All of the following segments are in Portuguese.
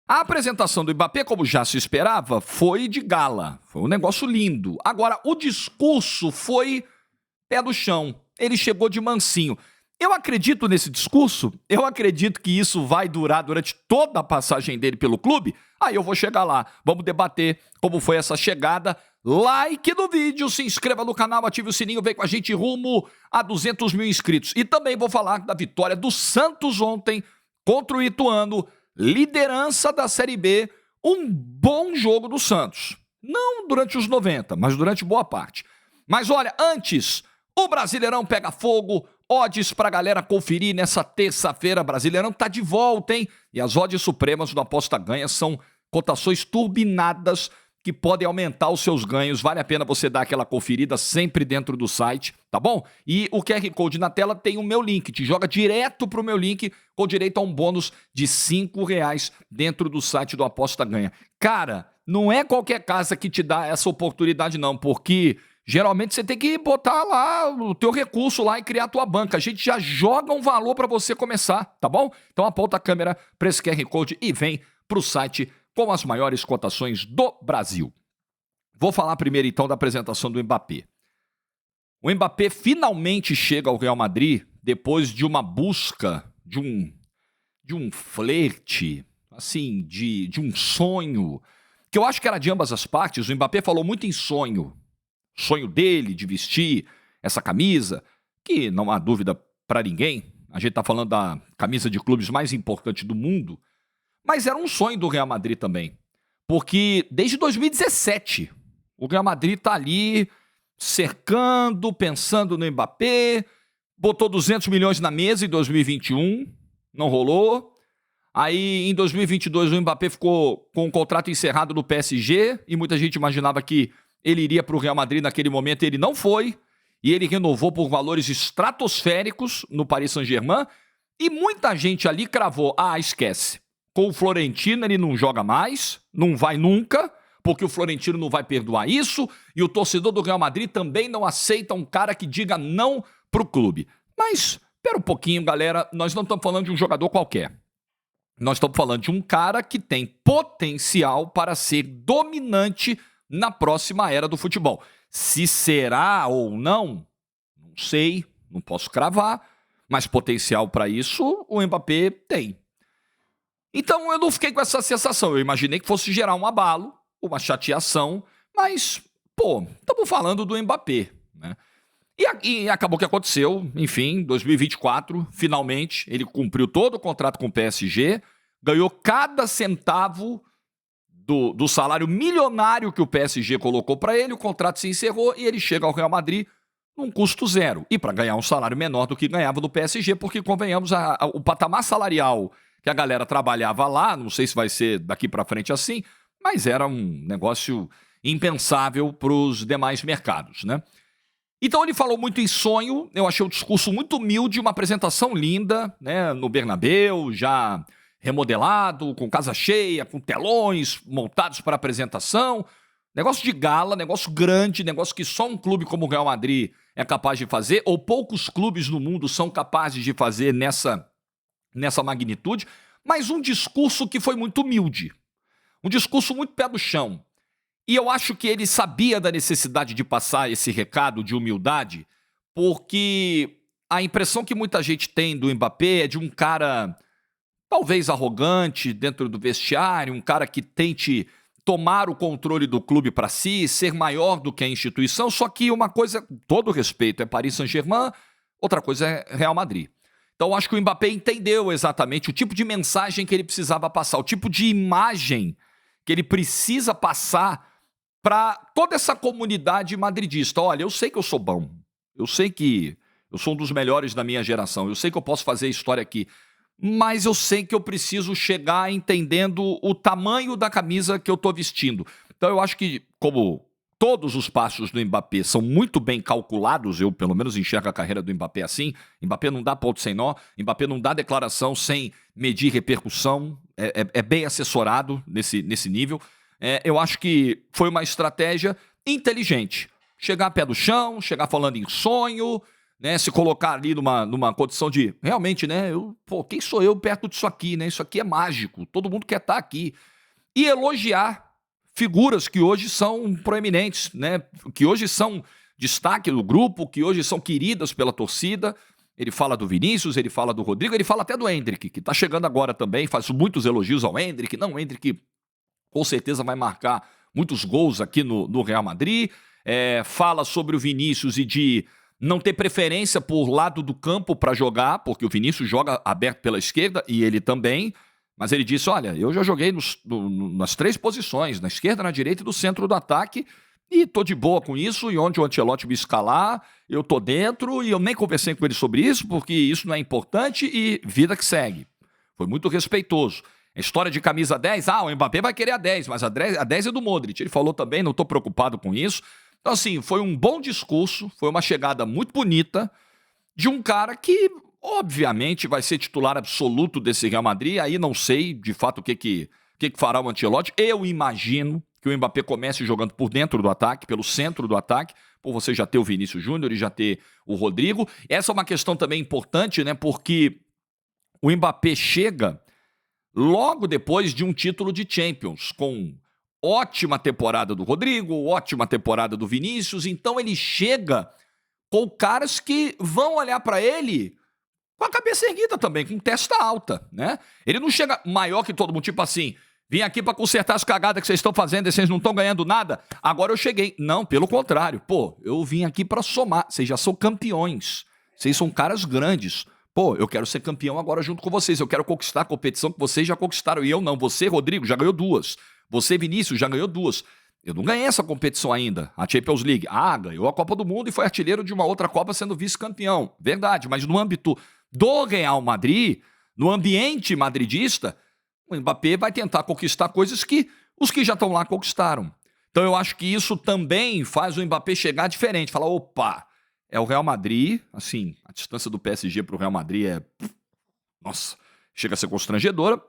A apresentação do Mbappé, como já se esperava, foi de gala. Foi um negócio lindo. Agora, o discurso foi pé do chão. Ele chegou de mansinho. Eu acredito nesse discurso, eu acredito que isso vai durar durante toda a passagem dele pelo clube. Aí eu vou chegar lá, vamos debater como foi essa chegada. Like no vídeo, se inscreva no canal, ative o sininho, vem com a gente rumo a 200 mil inscritos. E também vou falar da vitória do Santos ontem contra o Ituano, liderança da Série B, um bom jogo do Santos. Não durante os 90, mas durante boa parte. Mas olha, antes, o Brasileirão pega fogo, odds pra galera conferir nessa terça-feira. Brasileirão tá de volta, hein? E as odds supremas do Aposta Ganha são cotações turbinadas que podem aumentar os seus ganhos. Vale a pena você dar aquela conferida sempre dentro do site, tá bom? E o QR Code na tela tem o meu link, te joga direto pro meu link com direito a um bônus de R$5 dentro do site do Aposta Ganha. Cara, não é qualquer casa que te dá essa oportunidade não, porque geralmente você tem que botar lá o teu recurso lá e criar a tua banca. A gente já joga um valor para você começar, tá bom? Então aponta a câmera para esse QR Code e vem pro site com as maiores cotações do Brasil. Vou falar primeiro então da apresentação do Mbappé. O Mbappé finalmente chega ao Real Madrid depois de uma busca, de um flerte, assim, de um sonho, que eu acho que era de ambas as partes. O Mbappé falou muito em sonho. Sonho dele de vestir essa camisa, que não há dúvida para ninguém, a gente está falando da camisa de clubes mais importante do mundo, mas era um sonho do Real Madrid também, porque desde 2017 o Real Madrid está ali cercando, pensando no Mbappé, botou 200 milhões na mesa em 2021, não rolou. Aí em 2022 o Mbappé ficou com o contrato encerrado no PSG e muita gente imaginava que ele iria para o Real Madrid naquele momento, ele não foi, e ele renovou por valores estratosféricos no Paris Saint-Germain, e muita gente ali cravou, esquece, com o Florentino ele não joga mais, não vai nunca, porque o Florentino não vai perdoar isso, e o torcedor do Real Madrid também não aceita um cara que diga não para o clube. Mas, espera um pouquinho, galera, nós não estamos falando de um jogador qualquer. Nós estamos falando de um cara que tem potencial para ser dominante na próxima era do futebol. Se será ou não sei, não posso cravar, mas potencial para isso o Mbappé tem. Então eu não fiquei com essa sensação, eu imaginei que fosse gerar um abalo, uma chateação, mas, estamos falando do Mbappé, né? E acabou que aconteceu, enfim, 2024, finalmente, ele cumpriu todo o contrato com o PSG, ganhou cada centavo do salário milionário que o PSG colocou para ele, o contrato se encerrou e ele chega ao Real Madrid num custo zero. E para ganhar um salário menor do que ganhava no PSG, porque, convenhamos, o patamar salarial que a galera trabalhava lá, não sei se vai ser daqui para frente assim, mas era um negócio impensável para os demais mercados, né? Então ele falou muito em sonho, eu achei o discurso muito humilde, uma apresentação linda, né, no Bernabéu, já remodelado, com casa cheia, com telões montados para apresentação. Negócio de gala, negócio grande, negócio que só um clube como o Real Madrid é capaz de fazer, ou poucos clubes no mundo são capazes de fazer nessa magnitude, mas um discurso que foi muito humilde, um discurso muito pé do chão. E eu acho que ele sabia da necessidade de passar esse recado de humildade, porque a impressão que muita gente tem do Mbappé é de um cara talvez arrogante dentro do vestiário, um cara que tente tomar o controle do clube para si, ser maior do que a instituição, só que uma coisa, com todo respeito, é Paris Saint-Germain, outra coisa é Real Madrid. Então eu acho que o Mbappé entendeu exatamente o tipo de mensagem que ele precisava passar, o tipo de imagem que ele precisa passar para toda essa comunidade madridista. Olha, eu sei que eu sou bom, eu sei que eu sou um dos melhores da minha geração, eu sei que eu posso fazer história aqui, mas eu sei que eu preciso chegar entendendo o tamanho da camisa que eu estou vestindo. Então eu acho que, como todos os passos do Mbappé são muito bem calculados, eu pelo menos enxergo a carreira do Mbappé assim, Mbappé não dá ponto sem nó, Mbappé não dá declaração sem medir repercussão, é bem assessorado nesse nível. Eu acho que foi uma estratégia inteligente. Chegar a pé do chão, chegar falando em sonho, né, se colocar ali numa condição de, realmente, né, quem sou eu perto disso aqui, né? Isso aqui é mágico, todo mundo quer estar aqui. E elogiar figuras que hoje são proeminentes, né? Que hoje são destaque do grupo, que hoje são queridas pela torcida. Ele fala do Vinícius, ele fala do Rodrigo, ele fala até do Endrick, que tá chegando agora também, faz muitos elogios ao Endrick. Não, o Endrick com certeza vai marcar muitos gols aqui no Real Madrid. Fala sobre o Vinícius e de não ter preferência por lado do campo para jogar, porque o Vinícius joga aberto pela esquerda e ele também. Mas ele disse, olha, eu já joguei nas 3 posições, na esquerda, na direita e no centro do ataque, e tô de boa com isso, e onde o Ancelotti me escalar, eu tô dentro, e eu nem conversei com ele sobre isso, porque isso não é importante, e vida que segue. Foi muito respeitoso. A história de camisa 10, o Mbappé vai querer a 10, mas a 10 é do Modric. Ele falou também, não tô preocupado com isso. Então, assim, foi um bom discurso, foi uma chegada muito bonita de um cara que obviamente vai ser titular absoluto desse Real Madrid. Aí não sei, de fato, o que fará o Ancelotti. Eu imagino que o Mbappé comece jogando por dentro do ataque, pelo centro do ataque, por você já ter o Vinícius Júnior e já ter o Rodrigo. Essa é uma questão também importante, né? Porque o Mbappé chega logo depois de um título de Champions, com ótima temporada do Rodrigo, ótima temporada do Vinícius. Então ele chega com caras que vão olhar para ele com a cabeça erguida também, com testa alta, né? Ele não chega maior que todo mundo, tipo assim, vim aqui pra consertar as cagadas que vocês estão fazendo e vocês não estão ganhando nada, agora eu cheguei. Não, pelo contrário. Pô, eu vim aqui pra somar. Vocês já são campeões. Vocês são caras grandes. Pô, eu quero ser campeão agora junto com vocês. Eu quero conquistar a competição que vocês já conquistaram. E eu não. Você, Rodrigo, já ganhou 2. Você, Vinícius, já ganhou 2. Eu não ganhei essa competição ainda, a Champions League. Ganhou a Copa do Mundo e foi artilheiro de uma outra Copa sendo vice-campeão. Verdade, mas no âmbito do Real Madrid, no ambiente madridista, o Mbappé vai tentar conquistar coisas que os que já estão lá conquistaram. Então eu acho que isso também faz o Mbappé chegar diferente, falar, opa, é o Real Madrid, assim, a distância do PSG para o Real Madrid nossa, chega a ser constrangedora.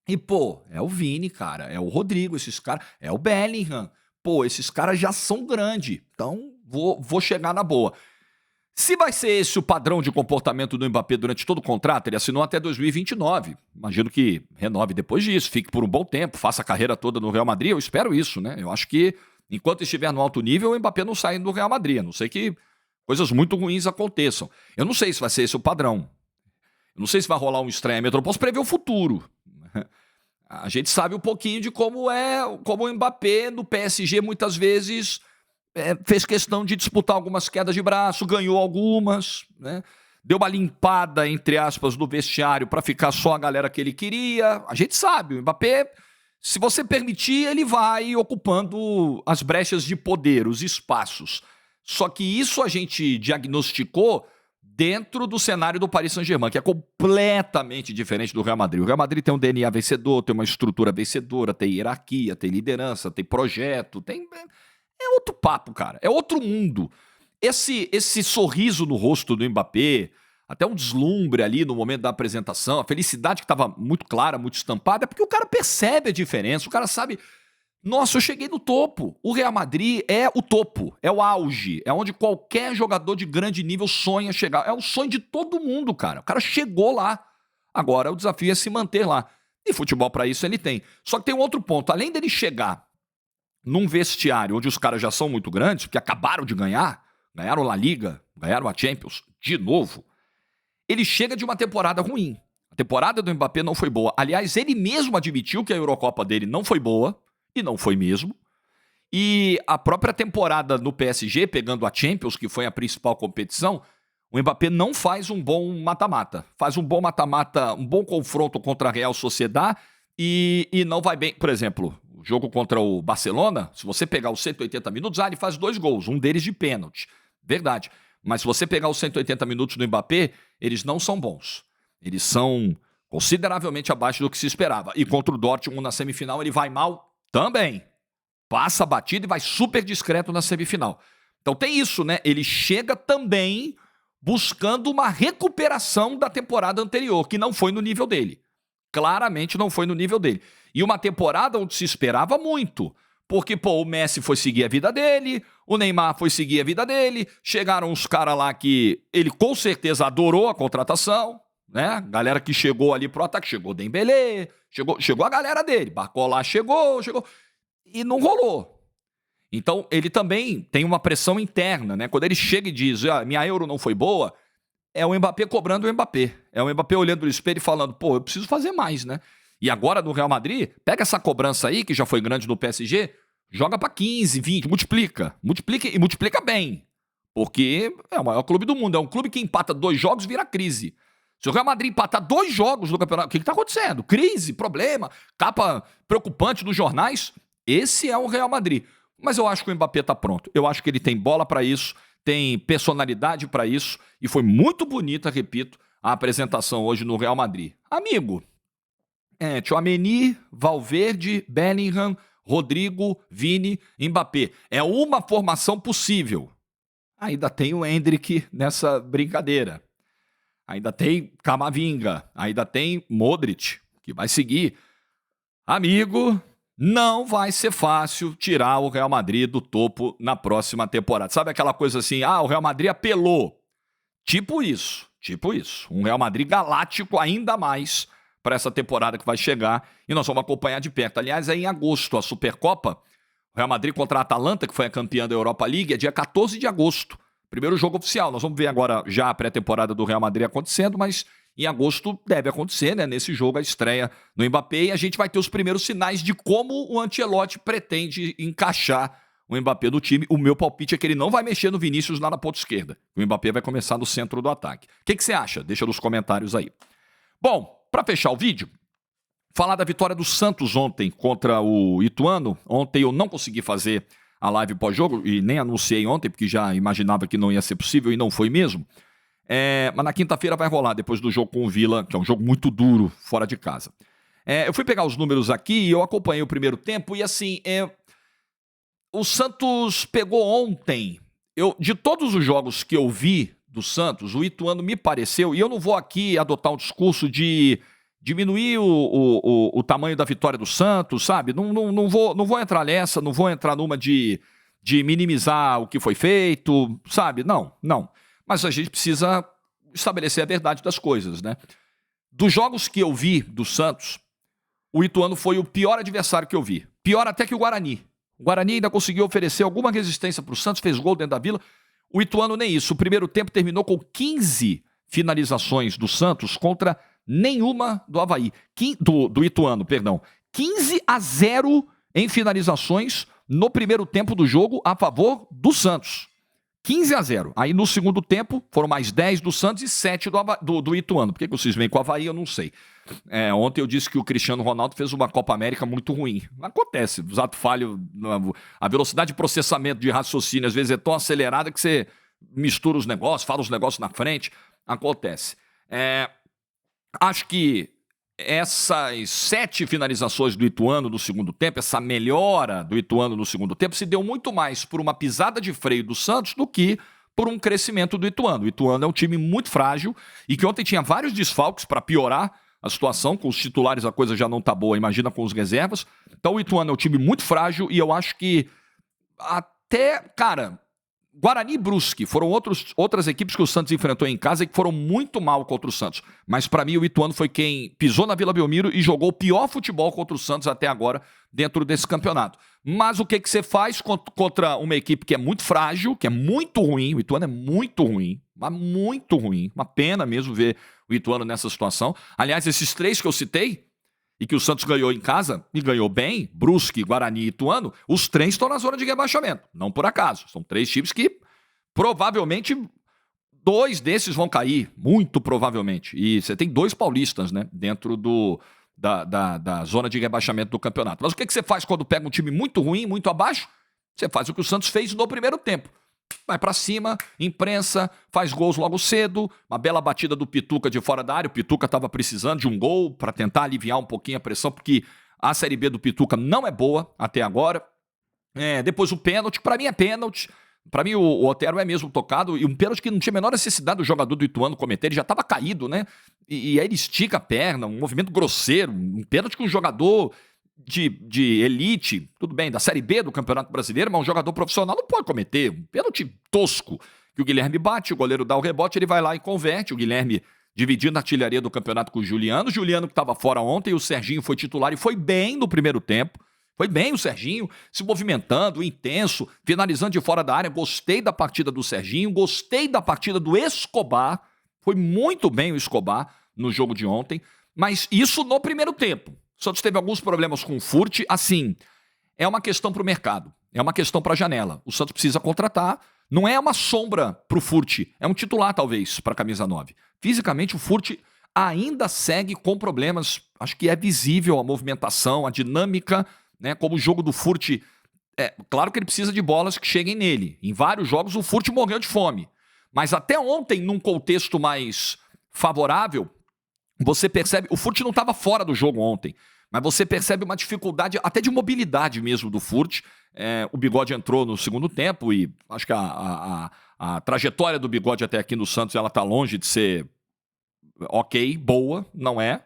E, pô, é o Vini, cara, é o Rodrigo, esses caras, é o Bellingham. Pô, esses caras já são grandes, então vou chegar na boa. Se vai ser esse o padrão de comportamento do Mbappé durante todo o contrato, ele assinou até 2029. Imagino que renove depois disso, fique por um bom tempo, faça a carreira toda no Real Madrid. Eu espero isso, né? Eu acho que enquanto estiver no alto nível, o Mbappé não sai do Real Madrid. A não sei que coisas muito ruins aconteçam. Eu não sei se vai ser esse o padrão. Eu não sei se vai rolar um estranhamento. Eu não posso prever o futuro. A gente sabe um pouquinho de como o Mbappé no PSG muitas vezes fez questão de disputar algumas quedas de braço, ganhou algumas, né? Deu uma limpada, entre aspas, no vestiário para ficar só a galera que ele queria. A gente sabe, o Mbappé, se você permitir, ele vai ocupando as brechas de poder, os espaços. Só que isso a gente diagnosticou dentro do cenário do Paris Saint-Germain, que é completamente diferente do Real Madrid. O Real Madrid tem um DNA vencedor, tem uma estrutura vencedora, tem hierarquia, tem liderança, tem projeto, é outro papo, cara. É outro mundo. Esse sorriso no rosto do Mbappé, até um deslumbre ali no momento da apresentação, a felicidade que estava muito clara, muito estampada, é porque o cara percebe a diferença, o cara sabe, nossa, eu cheguei no topo. O Real Madrid é o topo, é o auge, é onde qualquer jogador de grande nível sonha chegar. É o sonho de todo mundo, cara. O cara chegou lá. Agora o desafio é se manter lá. E futebol para isso ele tem. Só que tem um outro ponto. Além dele chegar num vestiário onde os caras já são muito grandes, porque acabaram de ganharam La Liga, ganharam a Champions de novo, ele chega de uma temporada ruim. A temporada do Mbappé não foi boa. Aliás, ele mesmo admitiu que a Eurocopa dele não foi boa, e não foi mesmo. E a própria temporada no PSG, pegando a Champions, que foi a principal competição, o Mbappé não faz um bom mata-mata. Faz um bom mata-mata, um bom confronto contra a Real Sociedad e não vai bem. Por exemplo, o jogo contra o Barcelona, se você pegar os 180 minutos, ele faz 2 gols, um deles de pênalti. Verdade. Mas se você pegar os 180 minutos do Mbappé, eles não são bons. Eles são consideravelmente abaixo do que se esperava. E contra o Dortmund na semifinal ele vai mal também. Passa a batida e vai super discreto na semifinal. Então tem isso, né? Ele chega também buscando uma recuperação da temporada anterior, que não foi no nível dele. Claramente não foi no nível dele. E uma temporada onde se esperava muito. Porque, pô, o Messi foi seguir a vida dele, o Neymar foi seguir a vida dele, chegaram uns caras lá que ele com certeza adorou a contratação, né? Galera que chegou ali pro ataque, chegou Dembélé, chegou a galera dele, Barcola chegou, e não rolou. Então, ele também tem uma pressão interna, né? Quando ele chega e diz, minha Euro não foi boa, é o Mbappé cobrando o Mbappé. É o Mbappé olhando no espelho e falando, pô, eu preciso fazer mais, né? E agora no Real Madrid, pega essa cobrança aí, que já foi grande no PSG, joga pra 15, 20, multiplica. Multiplica e multiplica bem. Porque é o maior clube do mundo. É um clube que empata 2 jogos, vira crise. Se o Real Madrid empatar 2 jogos no campeonato, o que tá acontecendo? Crise, problema, capa preocupante nos jornais. Esse é o Real Madrid. Mas eu acho que o Mbappé tá pronto. Eu acho que ele tem bola pra isso, tem personalidade pra isso. E foi muito bonita, repito, a apresentação hoje no Real Madrid. Amigo, Tchouaméni, Valverde, Bellingham, Rodrigo, Vini, Mbappé. É uma formação possível. Ainda tem o Endrick nessa brincadeira. Ainda tem Camavinga. Ainda tem Modric, que vai seguir. Amigo, não vai ser fácil tirar o Real Madrid do topo na próxima temporada. Sabe aquela coisa assim, o Real Madrid apelou. Tipo isso. Um Real Madrid galáctico ainda mais para essa temporada que vai chegar e nós vamos acompanhar de perto. Aliás, em agosto, a Supercopa, o Real Madrid contra a Atalanta, que foi a campeã da Europa League, é dia 14 de agosto. Primeiro jogo oficial. Nós vamos ver agora já a pré-temporada do Real Madrid acontecendo, mas em agosto deve acontecer, né? Nesse jogo, a estreia no Mbappé e a gente vai ter os primeiros sinais de como o Ancelotti pretende encaixar o Mbappé no time. O meu palpite é que ele não vai mexer no Vinícius lá na ponta esquerda. O Mbappé vai começar no centro do ataque. O que você acha? Deixa nos comentários aí. Bom, para fechar o vídeo, falar da vitória do Santos ontem contra o Ituano. Ontem eu não consegui fazer a live pós-jogo e nem anunciei ontem, porque já imaginava que não ia ser possível e não foi mesmo. Mas na quinta-feira vai rolar, depois do jogo com o Vila, que é um jogo muito duro, fora de casa. Eu fui pegar os números aqui e eu acompanhei o primeiro tempo e assim, o Santos pegou ontem, de todos os jogos que eu vi do Santos, o Ituano me pareceu, e eu não vou aqui adotar um discurso de diminuir o tamanho da vitória do Santos, sabe? Não vou entrar nessa, não vou entrar numa de minimizar o que foi feito, sabe? Não. Mas a gente precisa estabelecer a verdade das coisas, né? Dos jogos que eu vi do Santos, o Ituano foi o pior adversário que eu vi. Pior até que o Guarani. O Guarani ainda conseguiu oferecer alguma resistência para o Santos, fez gol dentro da Vila. O Ituano nem isso. O primeiro tempo terminou com 15 finalizações do Santos contra nenhuma do Avaí. Do Ituano, perdão. 15-0 em finalizações no primeiro tempo do jogo a favor do Santos. 15-0. Aí no segundo tempo foram mais 10 do Santos e 7 do Ituano. Por que vocês vêm com o Avaí? Eu não sei. Ontem eu disse que o Cristiano Ronaldo fez uma Copa América muito ruim. Acontece. O ato falho, a velocidade de processamento de raciocínio às vezes é tão acelerada que você mistura os negócios, fala os negócios na frente. Acontece. Acho que essas 7 finalizações do Ituano no segundo tempo, essa melhora do Ituano no segundo tempo, se deu muito mais por uma pisada de freio do Santos do que por um crescimento do Ituano. O Ituano é um time muito frágil e que ontem tinha vários desfalques para piorar a situação. Com os titulares a coisa já não tá boa, imagina com os reservas. Então o Ituano é um time muito frágil e eu acho que até, cara, Guarani e Brusque foram outras equipes que o Santos enfrentou em casa e que foram muito mal contra o Santos. Mas para mim o Ituano foi quem pisou na Vila Belmiro e jogou o pior futebol contra o Santos até agora dentro desse campeonato. Mas o que você faz contra uma equipe que é muito frágil, que é muito ruim? O Ituano é muito ruim, mas muito ruim. Uma pena mesmo ver o Ituano nessa situação. Aliás, esses 3 que eu citei e que o Santos ganhou em casa, e ganhou bem, Brusque, Guarani e Ituano, os 3 estão na zona de rebaixamento. Não por acaso. São 3 times que provavelmente 2 desses vão cair, muito provavelmente. E você tem 2 paulistas, né, dentro da zona de rebaixamento do campeonato. Mas o que você faz quando pega um time muito ruim, muito abaixo? Você faz o que o Santos fez no primeiro tempo. Vai pra cima, imprensa, faz gols logo cedo, uma bela batida do Pituca de fora da área. O Pituca estava precisando de um gol para tentar aliviar um pouquinho a pressão, porque a Série B do Pituca não é boa até agora. Depois o pênalti, para mim é pênalti. Para mim o Otero é mesmo tocado, e um pênalti que não tinha a menor necessidade do jogador do Ituano cometer, ele já estava caído, né? E aí ele estica a perna, um movimento grosseiro, um pênalti que o jogador de elite, tudo bem, da Série B do Campeonato Brasileiro, mas um jogador profissional não pode cometer um pênalti tosco, que o Guilherme bate, o goleiro dá o rebote, ele vai lá e converte, o Guilherme dividindo a artilharia do campeonato com o Juliano que estava fora ontem, o Serginho foi titular e foi bem no primeiro tempo, foi bem o Serginho, se movimentando, intenso, finalizando de fora da área, gostei da partida do Serginho, gostei da partida do Escobar, foi muito bem o Escobar no jogo de ontem, mas isso no primeiro tempo. O Santos teve alguns problemas com o Furt, assim, é uma questão para o mercado, é uma questão para a janela. O Santos precisa contratar, não é uma sombra para o Furt, é um titular talvez para a camisa 9. Fisicamente o Furt ainda segue com problemas, acho que é visível a movimentação, a dinâmica, né, como o jogo do Furt, claro que ele precisa de bolas que cheguem nele. Em vários jogos o Furt morreu de fome, mas até ontem, num contexto mais favorável, você percebe, o Furt não estava fora do jogo ontem, mas você percebe uma dificuldade até de mobilidade mesmo do Furt. O Bigode entrou no segundo tempo e acho que a trajetória do Bigode até aqui no Santos, ela está longe de ser ok, boa, não é.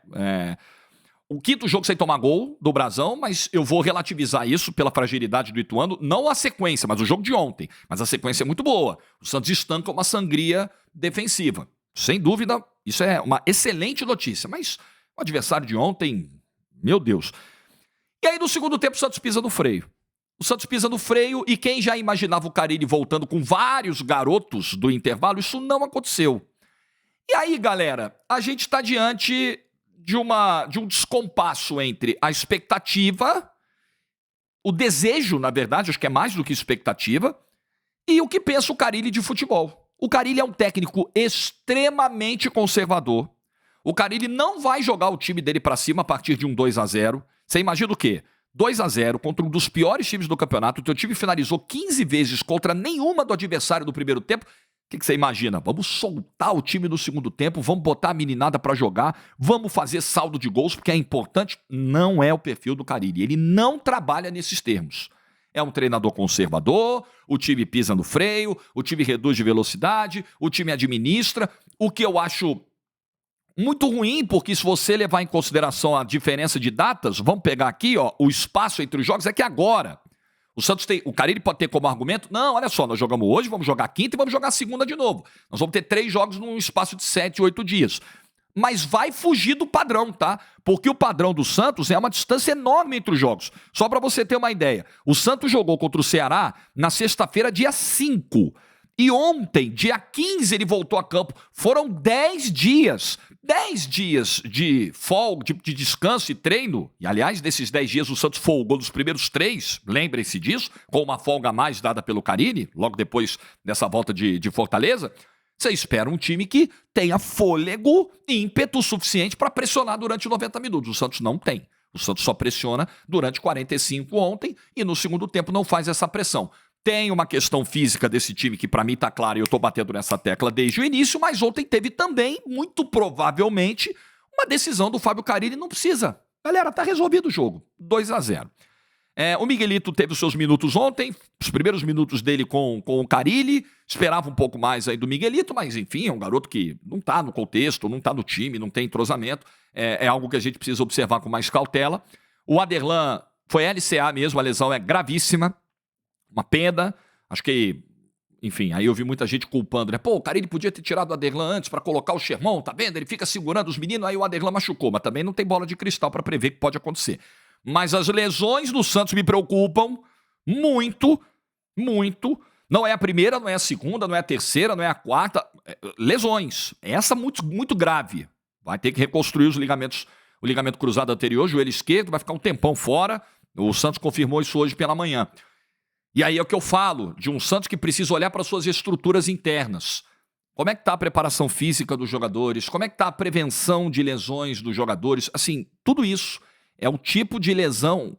O quinto jogo sem tomar gol do Brasão, mas eu vou relativizar isso pela fragilidade do Ituano, não a sequência, mas o jogo de ontem. Mas a sequência é muito boa. O Santos estanca uma sangria defensiva. Sem dúvida, isso é uma excelente notícia, mas o adversário de ontem, meu Deus. E aí no segundo tempo o Santos pisa no freio. O Santos pisa no freio e quem já imaginava o Carille voltando com vários garotos do intervalo, isso não aconteceu. E aí, galera, a gente está diante de um descompasso entre a expectativa, o desejo, na verdade, acho que é mais do que expectativa, e o que pensa o Carille de futebol. O Carille é um técnico extremamente conservador. O Carille não vai jogar o time dele para cima a partir de um 2-0. Você imagina o quê? 2-0 contra um dos piores times do campeonato. O teu time finalizou 15 vezes contra nenhuma do adversário do primeiro tempo. O que você imagina? Vamos soltar o time no segundo tempo, vamos botar a meninada para jogar, vamos fazer saldo de gols, porque é importante. Não é o perfil do Carille. Ele não trabalha nesses termos. É um treinador conservador, o time pisa no freio, o time reduz de velocidade, o time administra, o que eu acho muito ruim, porque se você levar em consideração a diferença de datas, vamos pegar aqui, ó, o espaço entre os jogos é que agora o Santos tem, o Carille pode ter como argumento, não, olha só, nós jogamos hoje, vamos jogar quinta e vamos jogar segunda de novo. Nós vamos ter 3 jogos num espaço de 7, 8 dias. Mas vai fugir do padrão, tá? Porque o padrão do Santos é uma distância enorme entre os jogos. Só para você ter uma ideia, o Santos jogou contra o Ceará na sexta-feira, dia 5. E ontem, dia 15, ele voltou a campo. Foram 10 dias. 10 dias de folga, de descanso e treino. E, aliás, desses 10 dias, o Santos folgou nos primeiros 3, lembrem-se disso, com uma folga a mais dada pelo Carille, logo depois dessa volta de Fortaleza. Você espera um time que tenha fôlego e ímpeto suficiente para pressionar durante 90 minutos. O Santos não tem. O Santos só pressiona durante 45 ontem e no segundo tempo não faz essa pressão. Tem uma questão física desse time que para mim tá clara e eu tô batendo nessa tecla desde o início, mas ontem teve também, muito provavelmente, uma decisão do Fábio Carille. Não precisa. Galera, tá resolvido o jogo. 2-0. O Miguelito teve os seus minutos ontem, os primeiros minutos dele com o Carille, esperava um pouco mais aí do Miguelito, mas enfim, é um garoto que não tá no contexto, não tá no time, não tem entrosamento, é algo que a gente precisa observar com mais cautela. O Aderlan foi LCA mesmo, a lesão é gravíssima, uma pena, acho que, enfim, aí eu vi muita gente culpando, né? Pô, o Carille podia ter tirado o Aderlan antes para colocar o Sherman, tá vendo? Ele fica segurando os meninos, aí o Aderlan machucou, mas também não tem bola de cristal para prever que pode acontecer. Mas as lesões do Santos me preocupam muito, muito. Não é a primeira, não é a segunda, não é a terceira, não é a quarta. Lesões. Essa muito, muito grave. Vai ter que reconstruir os ligamentos. O ligamento cruzado anterior, joelho esquerdo, vai ficar um tempão fora. O Santos confirmou isso hoje pela manhã. E aí é o que eu falo, de um Santos que precisa olhar para suas estruturas internas. Como é que está a preparação física dos jogadores? Como é que está a prevenção de lesões dos jogadores? Assim, tudo isso é um tipo de lesão.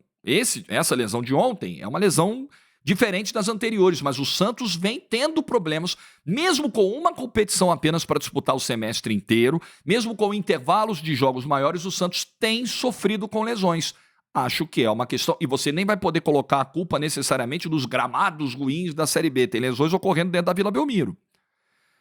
Essa lesão de ontem é uma lesão diferente das anteriores, mas o Santos vem tendo problemas, mesmo com uma competição apenas para disputar o semestre inteiro, mesmo com intervalos de jogos maiores, o Santos tem sofrido com lesões. Acho que é uma questão, e você nem vai poder colocar a culpa necessariamente dos gramados ruins da Série B. Tem lesões ocorrendo dentro da Vila Belmiro.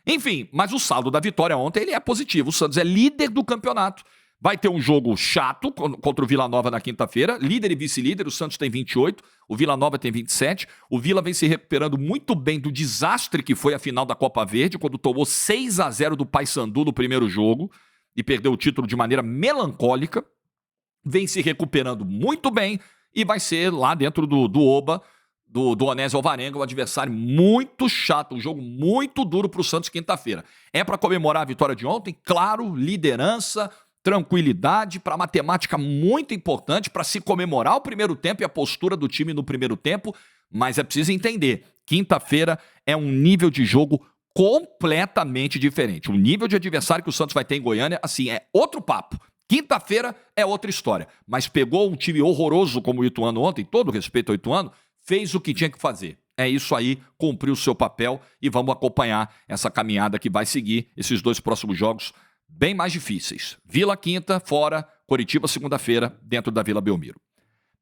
Enfim, mas o saldo da vitória ontem ele é positivo. O Santos é líder do campeonato. Vai ter um jogo chato contra o Vila Nova na quinta-feira. Líder e vice-líder, o Santos tem 28, o Vila Nova tem 27. O Vila vem se recuperando muito bem do desastre que foi a final da Copa Verde, quando tomou 6-0 do Paysandu no primeiro jogo e perdeu o título de maneira melancólica. Vem se recuperando muito bem e vai ser lá dentro do Oba, do Onésio Alvarenga, um adversário muito chato, um jogo muito duro para o Santos quinta-feira. É para comemorar a vitória de ontem? Claro, liderança, tranquilidade, para matemática muito importante, para se comemorar o primeiro tempo e a postura do time no primeiro tempo, mas é preciso entender, quinta-feira é um nível de jogo completamente diferente. O nível de adversário que o Santos vai ter em Goiânia, assim, é outro papo. Quinta-feira é outra história, mas pegou um time horroroso como o Ituano ontem, todo respeito ao Ituano, fez o que tinha que fazer. É isso aí, cumpriu o seu papel e vamos acompanhar essa caminhada que vai seguir esses 2 próximos jogos bem mais difíceis. Vila quinta, fora, Coritiba segunda-feira, dentro da Vila Belmiro.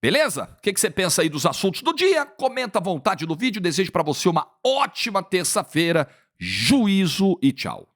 Beleza? O que você pensa aí dos assuntos do dia? Comenta à vontade no vídeo. Desejo para você uma ótima terça-feira. Juízo e tchau.